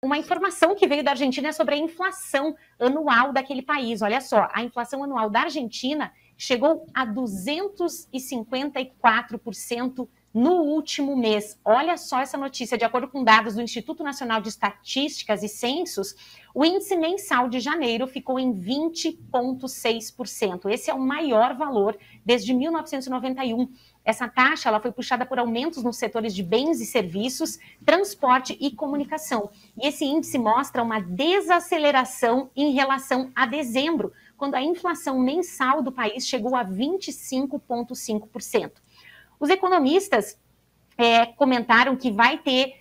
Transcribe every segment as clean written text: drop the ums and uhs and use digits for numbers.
Uma informação que veio da Argentina é sobre a inflação anual daquele país. Olha só, a inflação anual da Argentina chegou a 254% no último mês. Olha só essa notícia. De acordo com dados do Instituto Nacional de Estatísticas e Censos, o índice mensal de janeiro ficou em 20,6%. Esse é o maior valor desde 1991. Essa taxa ela foi puxada por aumentos nos setores de bens e serviços, transporte e comunicação. E esse índice mostra uma desaceleração em relação a dezembro, quando a inflação mensal do país chegou a 25,5%. Os economistas comentaram que vai ter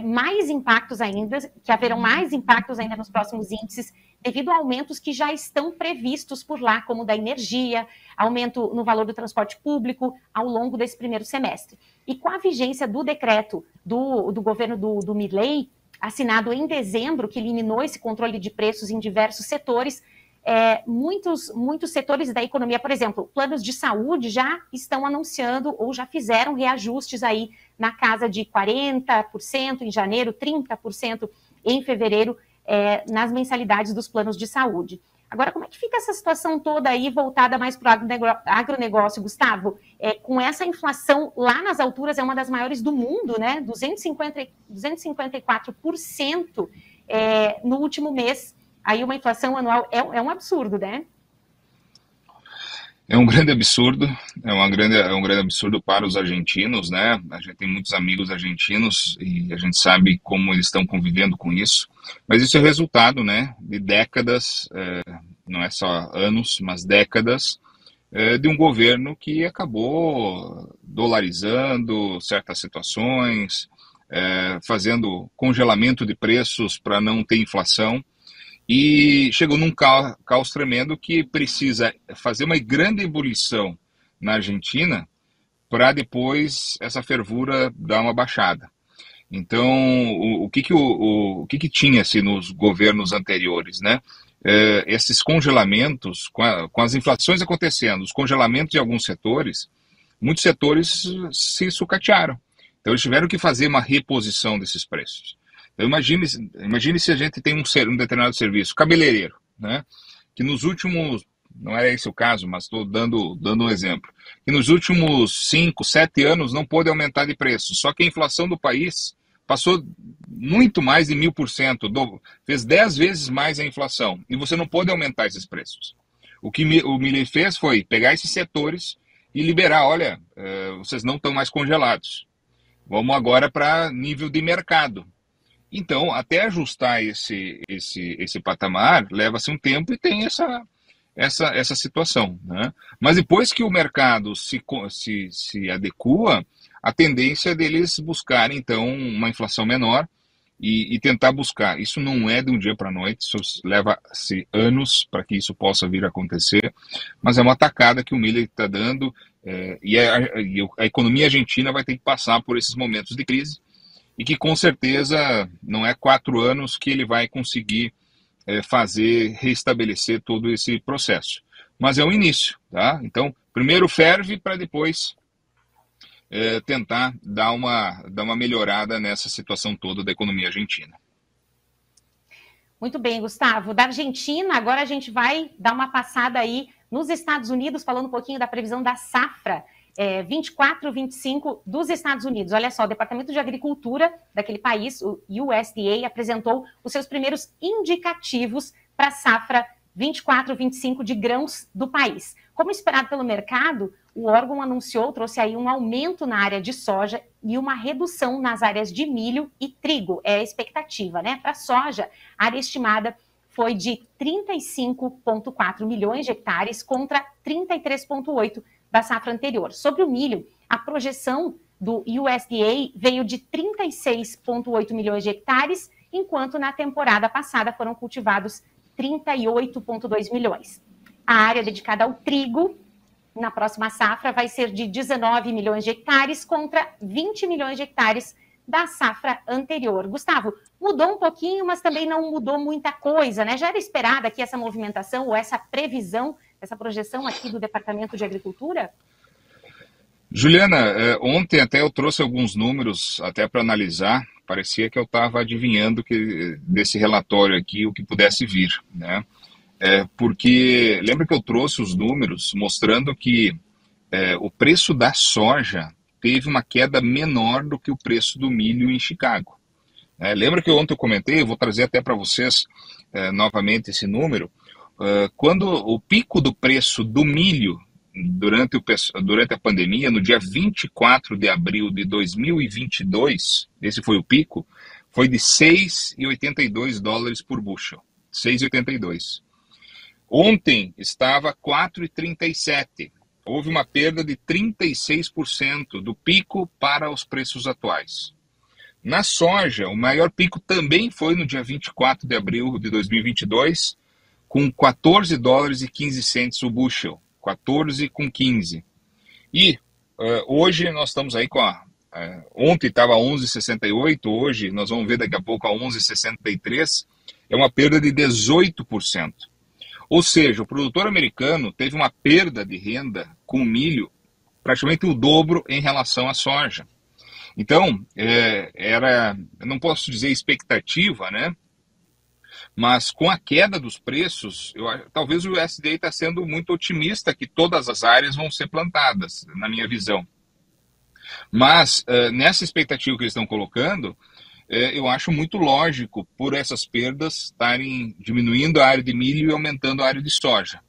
mais impactos ainda, que haverão mais impactos ainda nos próximos índices, devido a aumentos que já estão previstos por lá, como da energia, aumento no valor do transporte público ao longo desse primeiro semestre. E com a vigência do decreto do governo do Milei, assinado em dezembro, que eliminou esse controle de preços em diversos setores, muitos setores da economia, por exemplo, planos de saúde já estão anunciando ou já fizeram reajustes aí na casa de 40% em janeiro, 30% em fevereiro, nas mensalidades dos planos de saúde. Agora, como é que fica essa situação toda aí voltada mais para o agronegócio, Gustavo? Com essa inflação lá nas alturas, é uma das maiores do mundo, né? 254% no último mês. Aí uma inflação anual é um absurdo, né? É um grande absurdo, é um grande absurdo para os argentinos, né? A gente tem muitos amigos argentinos e a gente sabe como eles estão convivendo com isso. Mas isso é resultado, né, de décadas, não é só anos, mas décadas, de um governo que acabou dolarizando certas situações, fazendo congelamento de preços para não ter inflação. E chegou num caos tremendo que precisa fazer uma grande ebulição na Argentina para depois essa fervura dar uma baixada. Então, o que tinha-se nos governos anteriores, né? Esses congelamentos, com as inflações acontecendo, os congelamentos de alguns setores, muitos setores se sucatearam. Então, eles tiveram que fazer uma reposição desses preços. Então, imagine se a gente tem um determinado serviço, cabeleireiro, né? Que nos últimos, não é esse o caso, mas estou dando um exemplo, que nos últimos 5, 7 anos não pôde aumentar de preço, só que a inflação do país passou muito mais de 1000%, fez 10 vezes mais a inflação, e você não pôde aumentar esses preços. O que o Milei fez foi pegar esses setores e liberar, olha, vocês não estão mais congelados, vamos agora para nível de mercado. Então, até ajustar esse patamar, leva-se um tempo e tem essa situação, né? Mas depois que o mercado se adequa, a tendência é deles buscarem, então, uma inflação menor e tentar buscar. Isso não é de um dia para a noite, isso leva-se anos para que isso possa vir a acontecer, mas é uma tacada que o Milei está dando, e a economia argentina vai ter que passar por esses momentos de crise, e que com certeza não é 4 anos que ele vai conseguir restabelecer todo esse processo. Mas é o início, tá? Então, primeiro ferve para depois tentar dar uma melhorada nessa situação toda da economia argentina. Muito bem, Gustavo. Da Argentina, agora a gente vai dar uma passada aí nos Estados Unidos, falando um pouquinho da previsão da safra 24-25 dos Estados Unidos. Olha só, o Departamento de Agricultura daquele país, o USDA, apresentou os seus primeiros indicativos para a safra 24-25 de grãos do país. Como esperado pelo mercado, o órgão trouxe aí um aumento na área de soja e uma redução nas áreas de milho e trigo. É a expectativa, né? Para a soja, a área estimada foi de 35,4 milhões de hectares contra 33,8 da safra anterior. Sobre o milho, a projeção do USDA veio de 36,8 milhões de hectares, enquanto na temporada passada foram cultivados 38,2 milhões. A área dedicada ao trigo, na próxima safra, vai ser de 19 milhões de hectares contra 20 milhões de hectares da safra anterior. Gustavo, mudou um pouquinho, mas também não mudou muita coisa, né? Já era esperada aqui essa movimentação ou essa previsão, essa projeção aqui do Departamento de Agricultura? Juliana, ontem até eu trouxe alguns números até para analisar parecia que eu estava adivinhando desse relatório aqui o que pudesse vir, né? Porque lembra que eu trouxe os números mostrando que o preço da soja teve uma queda menor do que o preço do milho em Chicago. Lembra que ontem eu comentei, eu vou trazer até para vocês novamente esse número, quando o pico do preço do milho durante a pandemia, no dia 24 de abril de 2022, esse foi o pico, foi de 6,82 dólares por bushel. 6,82. Ontem estava 4,37. Houve uma perda de 36% do pico para os preços atuais. Na soja, o maior pico também foi no dia 24 de abril de 2022, com 14 dólares e 15 centes o bushel. 14 com 15. E hoje nós estamos aí com ontem estava 11,68, hoje nós vamos ver daqui a pouco a 11,63, é uma perda de 18%. Ou seja, o produtor americano teve uma perda de renda com o milho praticamente o dobro em relação à soja. Então, eu não posso dizer expectativa, né? Mas com a queda dos preços, talvez o USDA está sendo muito otimista que todas as áreas vão ser plantadas, na minha visão. Mas nessa expectativa que eles estão colocando, eu acho muito lógico por essas perdas estarem diminuindo a área de milho e aumentando a área de soja.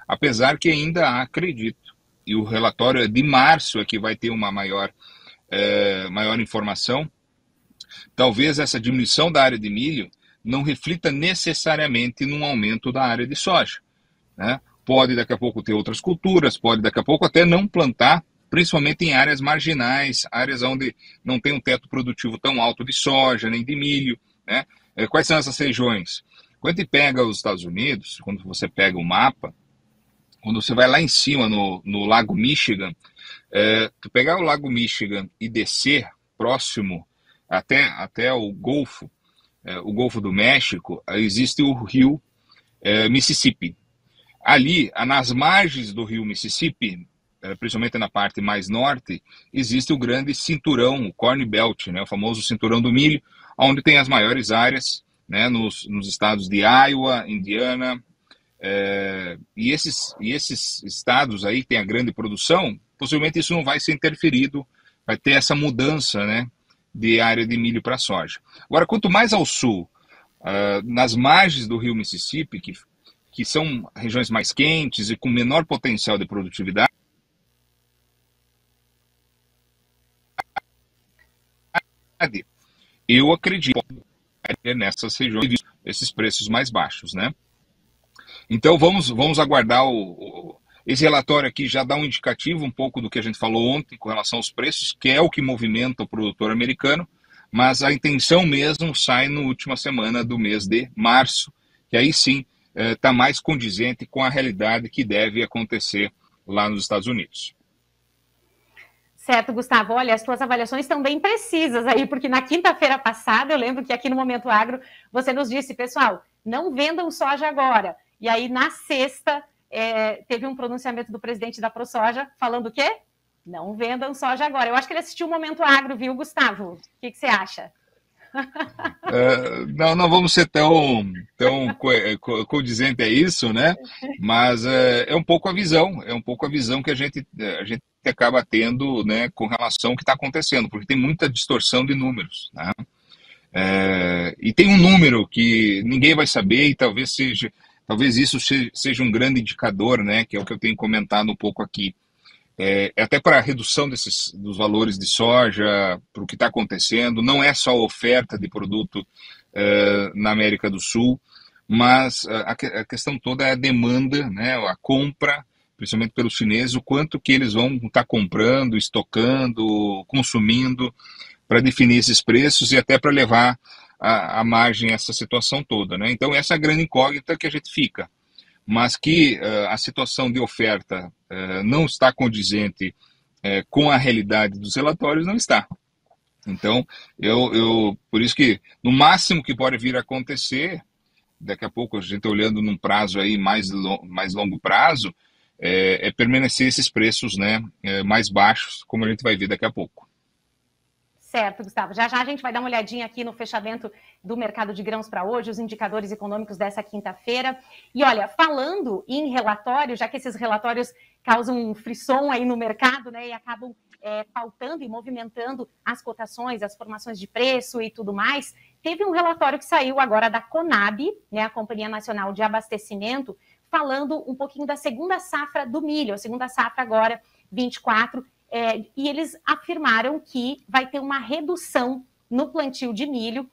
Apesar que ainda acredito, e o relatório de março é que vai ter uma maior informação, talvez essa diminuição da área de milho não reflita necessariamente num aumento da área de soja, né? Pode daqui a pouco ter outras culturas, pode daqui a pouco até não plantar, principalmente em áreas marginais, áreas onde não tem um teto produtivo tão alto de soja, nem de milho, né? Quais são essas regiões? Quando você pega os Estados Unidos, quando você pega o mapa, quando você vai lá em cima no Lago Michigan, tu pegar o Lago Michigan e descer próximo até o Golfo do México, existe o rio Mississippi. Ali, nas margens do rio Mississippi, principalmente na parte mais norte, existe o grande cinturão, o Corn Belt, né, o famoso cinturão do milho, onde tem as maiores áreas, né, nos estados de Iowa, Indiana, e esses estados aí que tem a grande produção, possivelmente isso não vai ser interferido, vai ter essa mudança, né, de área de milho para soja. Agora, quanto mais ao sul, nas margens do rio Mississippi, que são regiões mais quentes e com menor potencial de produtividade, eu acredito nessas regiões esses preços mais baixos, né? Então vamos aguardar esse relatório aqui já dá um indicativo um pouco do que a gente falou ontem com relação aos preços, que é o que movimenta o produtor americano, mas a intenção mesmo sai na última semana do mês de março, que aí sim está mais condizente com a realidade que deve acontecer lá nos Estados Unidos. Certo, Gustavo. Olha, as tuas avaliações estão bem precisas aí, porque na quinta-feira passada, eu lembro que aqui no Momento Agro, você nos disse, pessoal, não vendam soja agora. E aí, na sexta, teve um pronunciamento do presidente da ProSoja falando o quê? Não vendam soja agora. Eu acho que ele assistiu o Momento Agro, viu, Gustavo? O que você acha? Não vamos ser tão condizente a isso, né? Mas é um pouco a visão que a gente acaba tendo, né, com relação ao que está acontecendo, porque tem muita distorção de números, né? E tem um número que ninguém vai saber e talvez isso seja um grande indicador, né, que é o que eu tenho comentado um pouco aqui. Até para a redução dos valores de soja, para o que está acontecendo, não é só a oferta de produto na América do Sul, mas a questão toda é a demanda, né, a compra, principalmente pelos chineses, o quanto que eles vão estar comprando, estocando, consumindo, para definir esses preços e até para levar a margem a essa situação toda, né? Então essa é a grande incógnita que a gente fica, mas que a situação de oferta não está condizente com a realidade dos relatórios, não está. Então, por isso que no máximo que pode vir a acontecer, daqui a pouco a gente olhando num prazo aí mais longo prazo, permanecer esses preços, né, mais baixos, como a gente vai ver daqui a pouco. Certo, Gustavo. Já já a gente vai dar uma olhadinha aqui no fechamento do mercado de grãos para hoje, os indicadores econômicos dessa quinta-feira. E olha, falando em relatório, já que esses relatórios causam um frisson aí no mercado, né, e acabam pautando e movimentando as cotações, as formações de preço e tudo mais, teve um relatório que saiu agora da Conab, né, a Companhia Nacional de Abastecimento, falando um pouquinho da segunda safra do milho, a segunda safra agora, 24, e eles afirmaram que vai ter uma redução no plantio de milho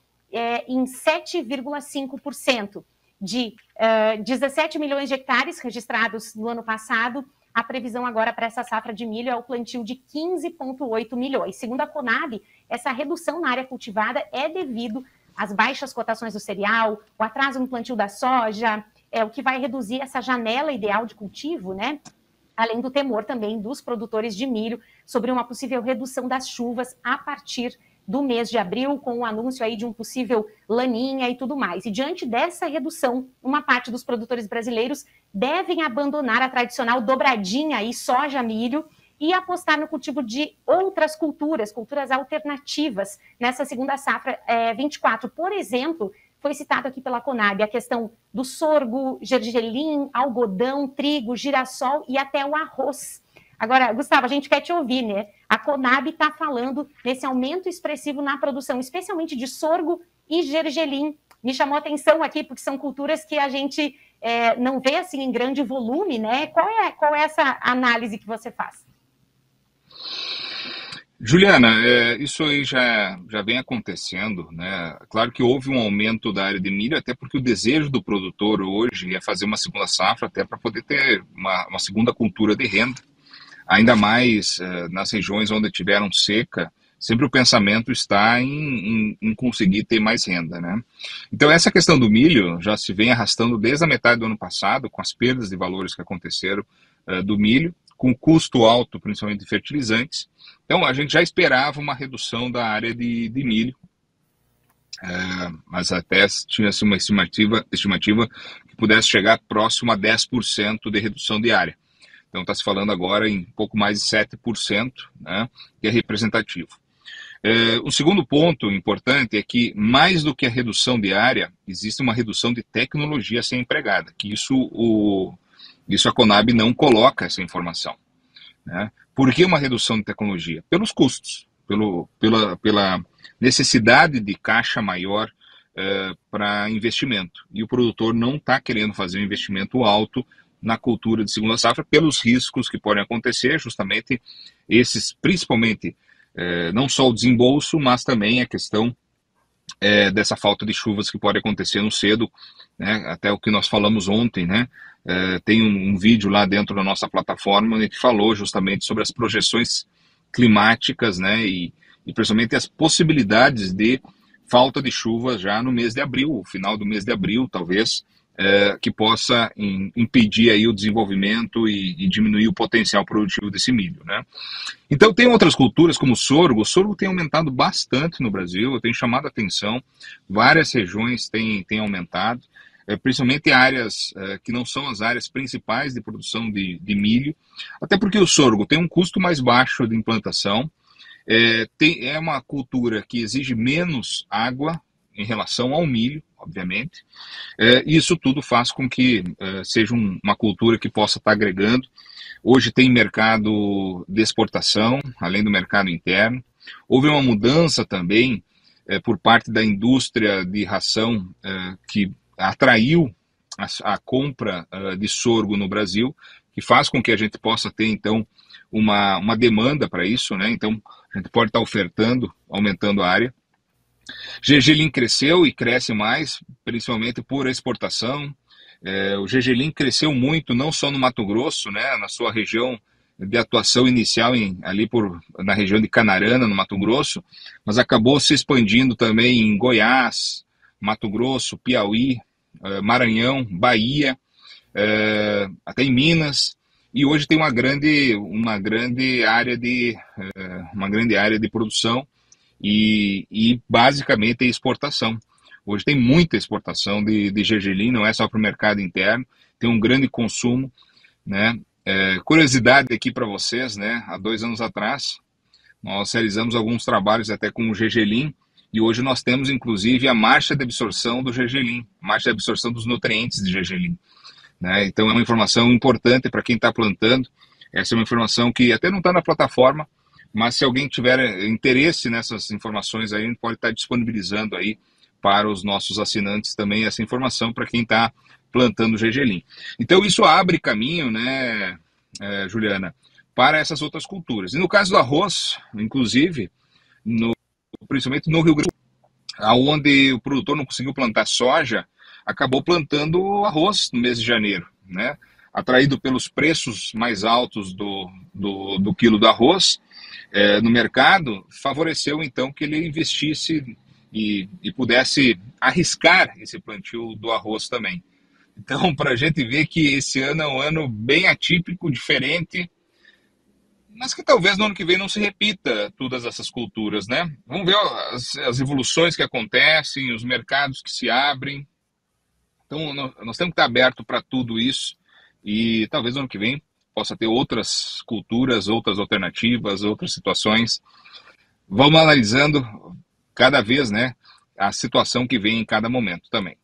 em 7,5%. De 17 milhões de hectares registrados no ano passado, a previsão agora para essa safra de milho é o plantio de 15,8 milhões. Segundo a Conab, essa redução na área cultivada é devido às baixas cotações do cereal, o atraso no plantio da soja, o que vai reduzir essa janela ideal de cultivo, né? Além do temor também dos produtores de milho sobre uma possível redução das chuvas a partir do mês de abril, com o anúncio aí de um possível laninha e tudo mais. E diante dessa redução, uma parte dos produtores brasileiros devem abandonar a tradicional dobradinha aí, soja-milho, e apostar no cultivo de outras culturas alternativas nessa segunda safra 24. Por exemplo, foi citado aqui pela Conab a questão do sorgo, gergelim, algodão, trigo, girassol e até o arroz. Agora, Gustavo, a gente quer te ouvir, né? A Conab está falando nesse aumento expressivo na produção, especialmente de sorgo e gergelim. Me chamou a atenção aqui, porque são culturas que a gente não vê assim em grande volume, né? Qual é essa análise que você faz? Juliana, isso aí já vem acontecendo, né? Claro que houve um aumento da área de milho, até porque o desejo do produtor hoje é fazer uma segunda safra, até para poder ter uma segunda cultura de renda. Ainda mais nas regiões onde tiveram seca, sempre o pensamento está em conseguir ter mais renda, né? Então essa questão do milho já se vem arrastando desde a metade do ano passado, com as perdas de valores que aconteceram do milho, com custo alto, principalmente de fertilizantes. Então, a gente já esperava uma redução da área de milho, mas até tinha-se uma estimativa que pudesse chegar próximo a 10% de redução de área. Então, está se falando agora em pouco mais de 7%, né, que é representativo. O segundo ponto importante é que, mais do que a redução de área, existe uma redução de tecnologia a ser empregada, que isso a Conab não coloca essa informação, né? Por que uma redução de tecnologia? Pelos custos, pela necessidade de caixa maior para investimento. E o produtor não está querendo fazer um investimento alto na cultura de segunda safra pelos riscos que podem acontecer, justamente esses, principalmente, não só o desembolso, mas também a questão dessa falta de chuvas que pode acontecer no cedo, né? Até o que nós falamos ontem, né? Tem um vídeo lá dentro da nossa plataforma que falou justamente sobre as projeções climáticas, né? E principalmente as possibilidades de falta de chuva já no mês de abril, final do mês de abril, talvez, que possa impedir aí o desenvolvimento e diminuir o potencial produtivo desse milho, né? Então tem outras culturas como o sorgo tem aumentado bastante no Brasil, tem chamado a atenção, várias regiões têm aumentado, principalmente áreas que não são as áreas principais de produção de milho, até porque o sorgo tem um custo mais baixo de implantação, é uma cultura que exige menos água em relação ao milho, obviamente, e isso tudo faz com que seja uma cultura que possa estar agregando. Hoje tem mercado de exportação, além do mercado interno. Houve uma mudança também por parte da indústria de ração que atraiu a compra de sorgo no Brasil, que faz com que a gente possa ter, então, uma demanda para isso, né? Então, a gente pode estar ofertando, aumentando a área. Gergelim cresceu e cresce mais, principalmente por exportação. O gergelim cresceu muito, não só no Mato Grosso, né, na sua região de atuação inicial na região de Canarana, no Mato Grosso, mas acabou se expandindo também em Goiás, Mato Grosso, Piauí, Maranhão, Bahia, até em Minas, e hoje tem uma grande área de produção e basicamente é exportação. Hoje tem muita exportação de gergelim, não é só para o mercado interno, tem um grande consumo, né? Curiosidade aqui para vocês, né? Há 2 anos atrás, Nós realizamos alguns trabalhos até com o gergelim, e hoje nós temos inclusive a marcha de absorção do gergelim, marcha de absorção dos nutrientes de gergelim, né? Então é uma informação importante para quem está plantando. Essa é uma informação que até não está na plataforma, mas se alguém tiver interesse nessas informações aí, a gente pode estar disponibilizando aí para os nossos assinantes também essa informação para quem está plantando gergelim. Então isso abre caminho, né, Juliana, para essas outras culturas. E no caso do arroz, inclusive, principalmente no Rio Grande do Sul, onde o produtor não conseguiu plantar soja, acabou plantando arroz no mês de janeiro, né? Atraído pelos preços mais altos do quilo do arroz no mercado, favoreceu então que ele investisse e pudesse arriscar esse plantio do arroz também. Então, para a gente ver que esse ano é um ano bem atípico, diferente, mas que talvez no ano que vem não se repita todas essas culturas, né? Vamos ver as evoluções que acontecem, os mercados que se abrem. Então, nós temos que estar aberto para tudo isso e talvez no ano que vem possa ter outras culturas, outras alternativas, outras situações. Vamos analisando cada vez, né, a situação que vem em cada momento também.